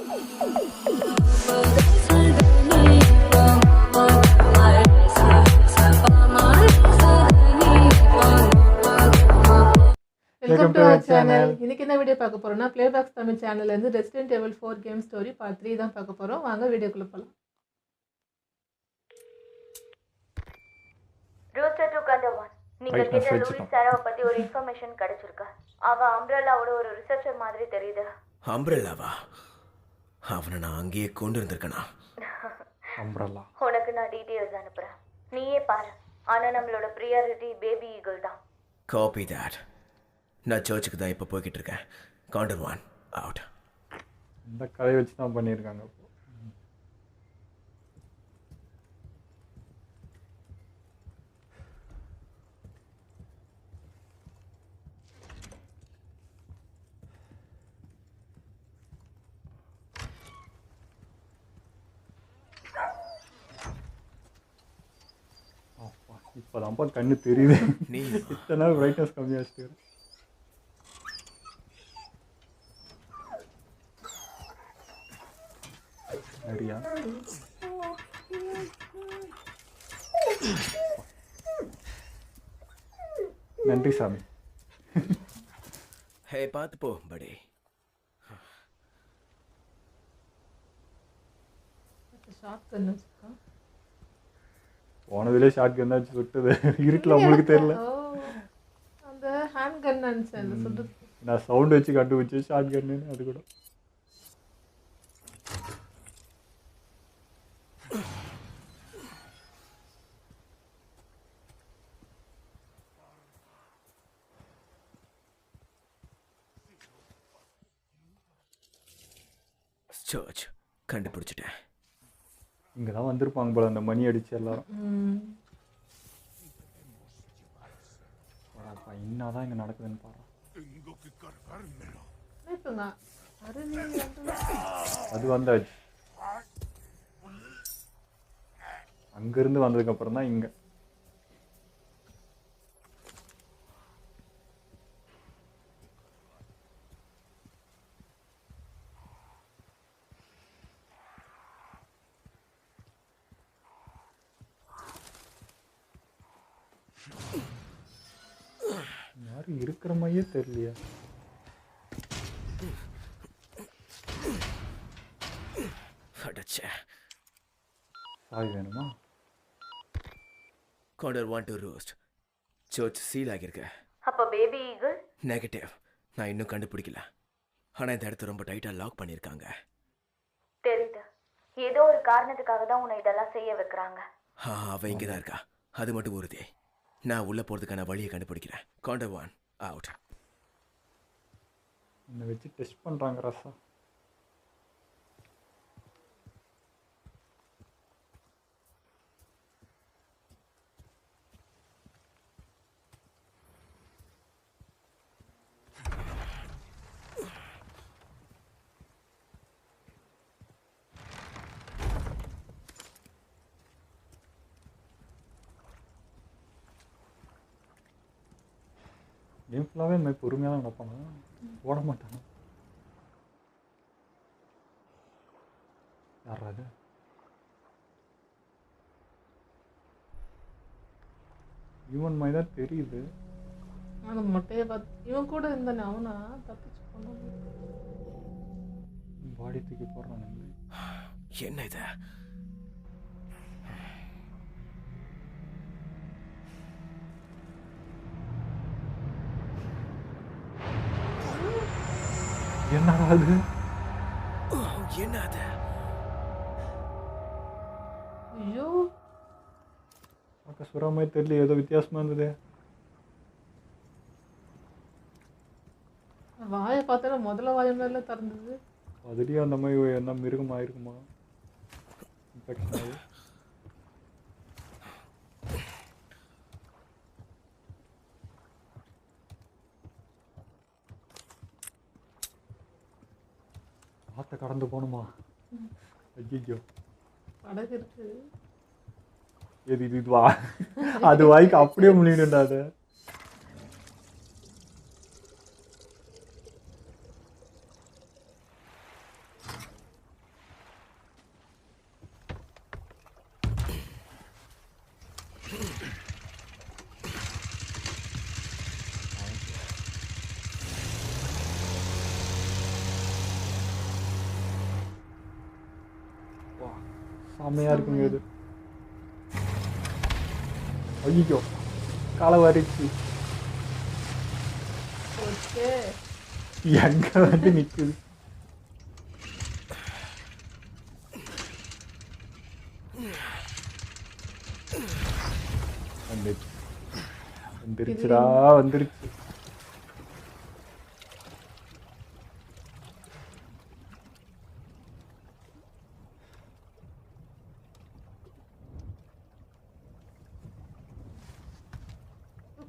Welcome to our channel. இன்னைக்கு என்ன video பார்க்க போறோம்னா பிளேபாக்ஸ் தமிழ் சேனல்ல இருந்து Resident Evil 4 game story part 3 தான் பார்க்க போறோம். வாங்க வீடியோக்குள்ள போலாம். ரோஸ்டர் டு கண்டவான். நீங்க கேட்ட லூயிஸ் சாராவை பத்தி ஒரு இன்ஃபர்மேஷன் கிடைச்சிருக்கு. அவ அம்ப்ரெல்லாவோட ஒரு ரிசர்ச்சர் மாதிரி தெரியுது. அம்ப்ரெல்லாவா? அவனை நான் அங்கேயே கொண்டு வந்திருக்கேனா? அம்ப்ரெல்லா உனக்கு நான் டீடைல்ஸ் அனுப்புறேன், நீயே பாரு. ஆனா நம்மளோட ப்ரியாரிட்டி பேபி ஈகிள் தான். Copy that. நான் சர்ச்சுக்கு தான் இப்போ போய்கிட்டு இருக்கேன். காண்டவான் அவுட். இந்த கதையை வச்சு தான் பண்ணியிருக்காங்க. இப்போ தான்ப்பா கண்ணு தெரியுது. நீ இத்தனை நாள் பிரைட்னஸ் கம்மியாக வச்சுட்டு சரியா? நன்றி சாமி. ஹே பார்த்து போ படி. ஷார்ட் கன் வச்சிருக்கா. போனதுலேயே ஷார்ட் கன் தான் சுட்டுது. இருட்டில் உங்களுக்கு தெரியல. அந்த ஹேண்ட் கன் நினச்சேன் சுட்டு. நான் சவுண்ட் வச்சு கண்டுபிடிச்சி ஷார்ட் கன்னு. அது கூட சர்ச் கண்டுபிடிச்சிட்டேன். இங்கே தான் வந்திருப்பாங்க போல அந்த மணி அடிச்சு எல்லாரும். என்னதான் இங்கே நடக்குதுன்னு பாரு. அது வந்தாச்சு. அங்கிருந்து வந்ததுக்கு அப்புறம் தான் இங்க யாரும் இருக்கிற மாதிரியே தெரியலையா? சாய் வேணுமா? காண்டர் want to roast. Church seal ஆகியிருக்க. அப்ப பேபி ஈகிள் நெகட்டிவ். நான் இன்னும் கண்டுபிடிக்கல. ஆனால் இந்த இடத்த ரொம்ப டைட்டாக லாக் பண்ணியிருக்காங்க. தெரியுது, ஏதோ ஒரு காரணத்துக்காக தான் உன்னை இதெல்லாம் செய்ய வைக்கிறாங்க. அவ இங்கே தான் இருக்கா, அது மட்டும் உறுதி. நான் உள்ளே போகிறதுக்கான வழியை கண்டுபிடிக்கிறேன். காண்டவான் அவுட். என்னை வச்சு டெஸ்ட் பண்ணுறாங்க ரசா. கேம் ஃபுல்லாகவே இந்த மாதிரி பொறுமையாக தான் நடப்பானா, ஓட மாட்டானா? யாரா அது? இவன் மாதிரி தான் தெரியுது. அந்த மொட்டையை பார்த்து இவன் கூட இருந்தானே, அவனா தப்பிச்சு போனான். பாடி தூக்கி போடுறான். என்ன இது? என்னடா அது? என்ன அது? ஐயோ, பார்க்க சுறா மாதிரி தெரியல, ஏதோ வித்தியாசமா இருந்தது. வாயை பார்த்தா முதல்ல வாய மேல திறந்தது. அதுலேயும் அந்த மாதிரி என்ன மிருகம் ஆயிருக்குமா? இன்ஃபெக்ஷன் ஆகி ஆற்ற கடந்து போகணுமா? ஐயோ, படகு இருக்கு. எது இதுவா? அது வாய்க்கு அப்படியே முழுங்கிடும்டா அது. செம்மையாக இருக்குங்க இது. ஐயோ காலை வரிச்சு ஓகே எங்கே வந்து நிற்குது. வந்துருச்சுடா வந்துருச்சு.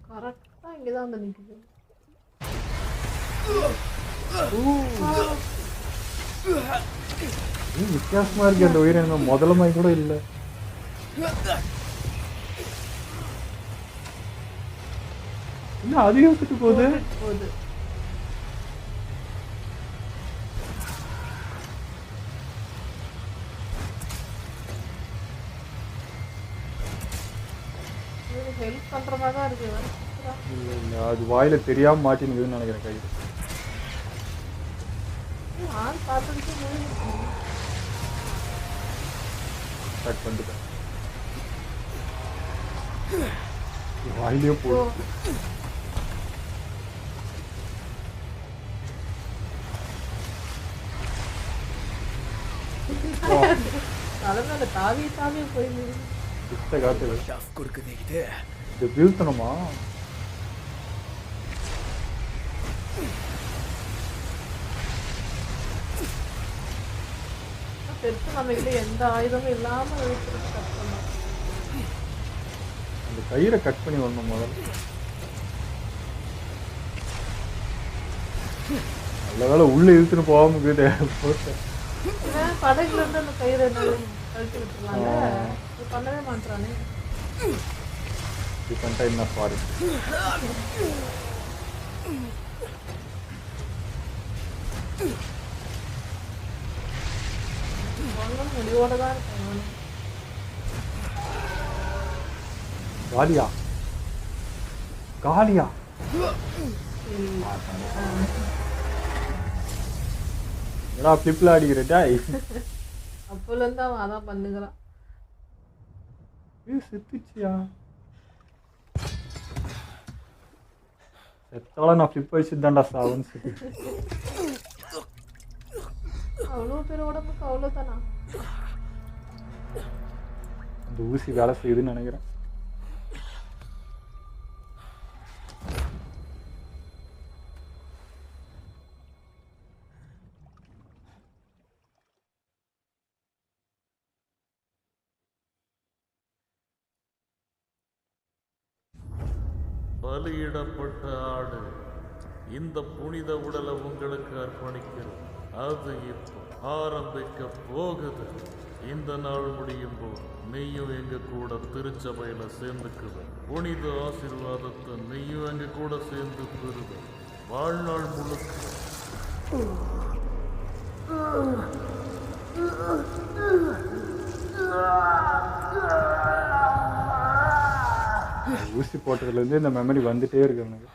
கரெக்டாக இங்கே தான் வந்து நிற்குது. வித்தியாசமா இருக்கு அந்த உயிரினம். முதல்ல மாதிரி கூட இல்லை. என்ன அது யோசிச்சுட்டு போகுது. போகுது ஹெல்ப் பண்ணுற மாதிரி தான் இருக்கு. இல்லை இல்லை அது வாயில தெரியாம மாட்டினுக்குதுன்னு நினைக்கிறேன் கையில். ஆள் பார்த்துக்கிட்டு முடிவு ஸ்டார்ட் பண்ணிட்டேன். வாயிலே போகுது. தலைமையில தாவி தாவி போயிடுது. கிட்ட காட்டுது. டஃப் கொடுக்குதே இது. இது வீழ்த்தணுமா? பெருசு நம்ம கிட்ட எந்த ஆயுதமும் இல்லாம இழுத்துறது கஷ்டம் தான். அந்த கயிறை கட் பண்ணி வரணும் முதல்ல. நல்ல வேலை உள்ள இழுத்துன்னு போகாம இருக்குது. போட்டேன் படகுல இருந்து அந்த கயிறை கழட்டி விட்டுருவாங்க. இது பண்ணவே மாட்டானே. இது பண்ணிட்டா என்ன பாரு. முடிவோட தான் இருக்கேன். காலியா காலியா ஏடா ஃபிளிப்ல அடிக்கிறடா. அப்போல இருந்து அவன் அதான் பண்ணுகிறான். செத்துச்சியா செத்தாலும் நான் ஃபிளிப் வச்சு தான்டா சாவுன்னு சொல்லி. அவ்வளோ பேர் உடம்புக்கு அவ்வளோதானா? அந்த ஊசி வேலை செய்யுதுன்னு நினைக்கிறேன். பலியிடப்பட்ட ஆடு, இந்த புனித உடலை உங்களுக்கு அர்ப்பணிக்கிறோம். அது இப்போ ஆரம்பிக்க போகுது. இந்த நாள் முடியும் போது நீயும் எங்க கூட திருச்சபையில சேர்ந்துக்குவ. புனித ஆசீர்வாதத்தை நீயும் எங்க கூட சேர்ந்து பெறுவ. வாழ்நாள் முழுக்க ஊசி போட்டதுலேருந்து இந்த மெமரி வந்துட்டே இருக்கு எனக்கு.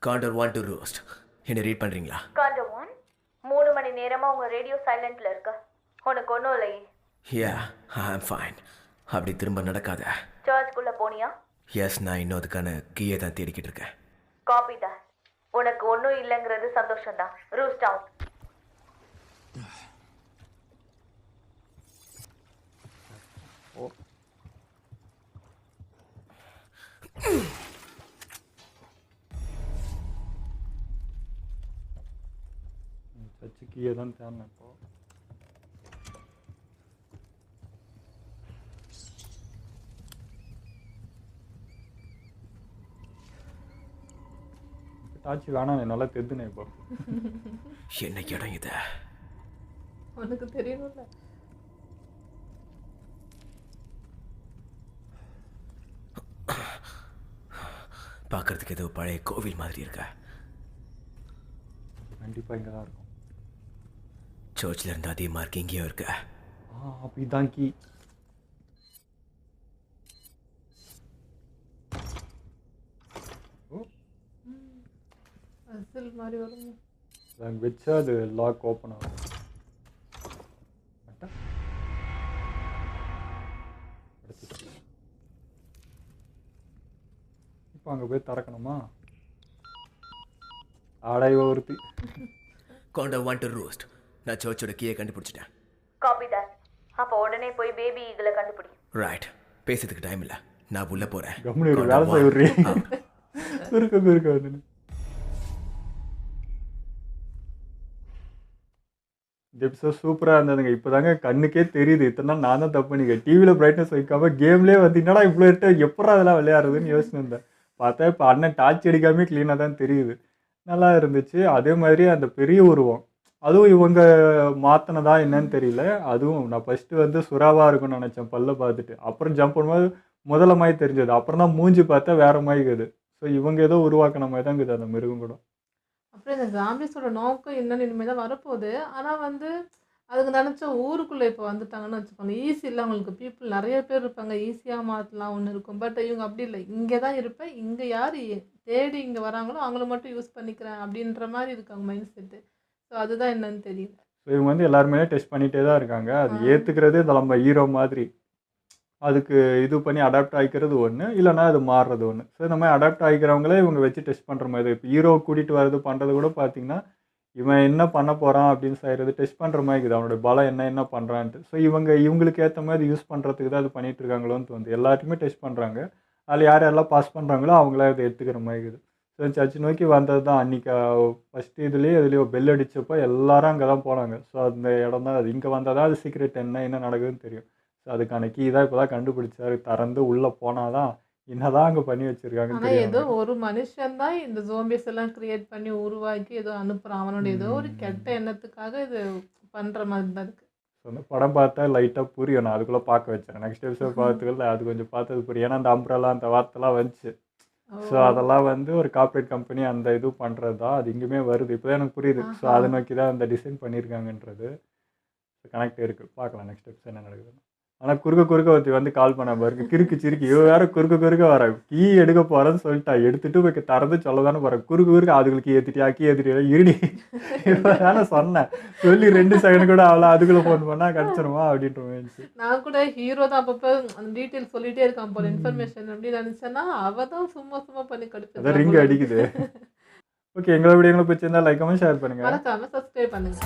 Counter want to roast. என்ன ரீட் பண்ணுறீங்களா? காண்டர் 1, 3 மணி நேரமா உங்க ரேடியோ சைலண்ட்ல இருக்கு. உனக்கு ஒன்றும் இல்லையே? யா ஐ ஆம் ஃபைன். அப்படி திரும்ப நடக்காத. சர்ச்சுக்குள்ள போனியா? எஸ், நான் இன்னும் அதுக்கான கீயை தான் தேடிக்கிட்டு இருக்கேன். காப்பி தான். உனக்கு ஒன்றும் இல்லைங்கிறது சந்தோஷம்தான். Roost out. சர்ச்சுக்கு தான் தேர்னேன் இப்போ. டார்ச் வேணாம் நல்லா தெரிதுனே இப்போ. என்ன இடம் இது? உனக்கு தெரியணும்ல. பார்க்கறதுக்கு ஏதோ பழைய கோவில் மாதிரி இருக்கா? கண்டிப்பாக இங்கே தான் இருக்கும். சர்ச்சில் இருந்து அதே மார்க் இங்கேயும் இருக்கா? அப்போ இதான் கீ. பசில் மாதிரி வரும். அங்கே வச்சா அது லாக் ஓப்பன் ஆகும். இப்போ அங்கே போய் திறக்கணுமா? ஆடாய் ஒருத்தி. காண்டா வாண்ட் டு ரோஸ்ட். நான் சர்ச்சோட கீயை கண்டுபிடிச்சிட்டேன். Copy that. அப்போ உடனே போய் பேபி ஈகிளை கண்டுபிடி. ரைட். பேசுறதுக்கு டைம் இல்லை, நான் உள்ள போறேன். கம்முனு ஒரு வேலை செய்யுறீ. குறுக்க வந்து இந்த எபிசோட் சூப்பராக இருந்ததுங்க. இப்போ தாங்க கண்ணுக்கே தெரியுது. இத்தனை நாள் நான் தான் தப்பு பண்ணிக்கேன். டிவியில் பிரைட்னஸ் வைக்காம கேம்லேயே வந்தீங்கன்னா இவ்வளோ எப்படா அதெல்லாம் விளையாடுறதுன்னு யோசிச்சு இருந்தேன். பார்த்தா இப்போ அண்ணன் டார்ச் அடிக்காமே க்ளீனாக தான் தெரியுது. நல்லா இருந்துச்சு. அதே மாதிரி அந்த பெரிய உருவம் அதுவும் இவங்க மாற்றினதா என்னன்னு தெரியல. அதுவும் நான் ஃபஸ்ட்டு வந்து சுறாவாக இருக்கும்னு நினச்சேன் பல்ல பார்த்துட்டு. அப்புறம் ஜம்ப் பண்ணும்போது முதல்ல மாதிரி தெரிஞ்சது. அப்புறம் தான் மூஞ்சி பார்த்தா வேறு மாதிரி இருக்குது. ஸோ இவங்க ஏதோ உருவாக்கின மாதிரி தான் இருக்குது அந்த மிருகம் கூட. அப்புறம் இந்த ஜாம்பிஸோட நோக்கம் என்னன்னு இனிமேல் தான் வரப்போகுது. ஆனால் வந்து அதுக்கு நினச்ச ஊருக்குள்ளே இப்போ வந்துட்டாங்கன்னு வச்சுக்கோங்க. ஈஸி இல்லை அவங்களுக்கு. பீப்புள் நிறைய பேர் இருப்பாங்க, ஈஸியாக மாற்றலாம் ஒன்று இருக்கும். பட் இவங்க அப்படி இல்லை. இங்கே தான் இருப்பேன், இங்கே யார் தேடி இங்கே வராங்களோ அவங்கள மட்டும் யூஸ் பண்ணிக்கிறேன் அப்படின்ற மாதிரி இருக்காங்க மைண்ட் செட்டு. ஸோ அதுதான் என்னன்னு தெரியல. ஸோ இவங்க வந்து எல்லாருமே டெஸ்ட் பண்ணிகிட்டே தான் இருக்காங்க. அது ஏற்றுக்கிறது இந்த நம்ம ஹீரோ மாதிரி. அதுக்கு இது பண்ணி அடாப்ட் ஆகிக்கிறது ஒன்று, இல்லைனா அது மாறுறது ஒன்று. ஸோ இந்த மாதிரி அடாப்ட் ஆகிக்கிறவங்களே இவங்க வச்சு டெஸ்ட் பண்ணுற மாதிரி. இப்போ ஹீரோ கூட்டிகிட்டு வர்றது பண்ணுறது கூட பார்த்திங்கன்னா இவன் என்ன பண்ண போகிறான் அப்படின்னு செய்கிறது டெஸ்ட் பண்ணுற மாதிரி இருக்குது. அவனோட பலம் என்ன பண்ணுறான்ட்டு. ஸோ இவங்களுக்கு ஏற்ற மாதிரி யூஸ் பண்ணுறதுக்கு தான் அது பண்ணிகிட்டு இருக்காங்களோன்னு தோணுது. எல்லாத்தையுமே டெஸ்ட் பண்ணுறாங்க. அதில் யாரெல்லாம் பாஸ் பண்ணுறாங்களோ அவங்களே அதை எடுத்துக்கிற மாதிரி இருக்குது. ஸோ சர்ச் நோக்கி வந்தது தான் அன்றைக்கி ஃபஸ்ட்டு இதுலேயோ பெல் அடித்தப்போ எல்லாரும் அங்கே தான் போனாங்க. ஸோ அந்த இடம் தான் அது. இங்கே வந்தால் தான் அது சீக்ரெட் என்ன நடக்குதுன்னு தெரியும். ஸோ அதுக்கான கீ தான் இப்போ தான் கண்டுபிடிச்சாரு. திறந்து உள்ளே போனால் தான் என்னதான் அங்கே பண்ணி வச்சுருக்காங்கன்னு ஆனால் ஏதோ தெரியும். ஒரு மனுஷன் தான் இந்த ஜோம்பிஸ் எல்லாம் கிரியேட் பண்ணி உருவாக்கி ஏதோ அனுப்புகிறான். அவனோட ஏதோ ஒரு கெட்ட எண்ணத்துக்காக இது பண்ணுற மாதிரி தான் இருக்குது. ஸோ அந்த படம் பார்த்தா லைட்டாக புரியும். நான் அதுக்குள்ளே பார்க்க வச்சேன். நெக்ஸ்ட் எபிசோட் பார்த்துக்கல அது கொஞ்சம் பார்த்தது புரியும். ஏன்னா அந்த அம்ப்ரெல்லா அந்த வார்த்தைலாம் வந்துச்சு. ஸோ அதெல்லாம் வந்து ஒரு கார்ப்பரேட் கம்பெனி அந்த இது பண்ணுறது தான். அது இங்கேயுமே வருது. இப்போ தான் எனக்கு புரியுது. ஸோ அதை நோக்கி தான் அந்த டிசைன் பண்ணியிருக்காங்கன்றது கனெக்ட் இருக்குது. பார்க்கலாம் நெக்ஸ்ட் எபிசோட் என்ன நடக்குதுன்னு. ஆனால் குறுக்க ஒருத்தி வந்து கால் பண்ண பாருங்க. சிரிக்கி இவன் வேறு குறுக்க வர கீ எடுக்க போகிறேன்னு சொல்லிட்டா. எடுத்துகிட்டு போய் திறந்து சொல்ல தானே போகிறேன். குறுக்க அதுகளுக்கு ஏற்றிட்டியா இருடி இப்போ தானே சொன்னேன். சொல்லி 2 செகண்ட் கூட அவ்வளோ அதுக்குள்ளே ஃபோன் பண்ணால் கிடச்சிருமா அப்படின்ற மாதிரி. நான் கூட ஹீரோ தான் அப்பப்போ அந்த டீட்டெயில் சொல்லிகிட்டே இருக்கான் போல இன்ஃபர்மேஷன் அப்படின்னு நினச்சேன்னா அவள் தான் சும்மா பண்ணி கடுப்பு. அதான் ரிங் அடிக்குது. ஓகே, எங்களை வீடியோங்களை பிடிச்சிருந்தா லைக் கமெண்ட் ஷேர் பண்ணுங்கள். மறக்காம சப்ஸ்கிரைப் பண்ணுங்க.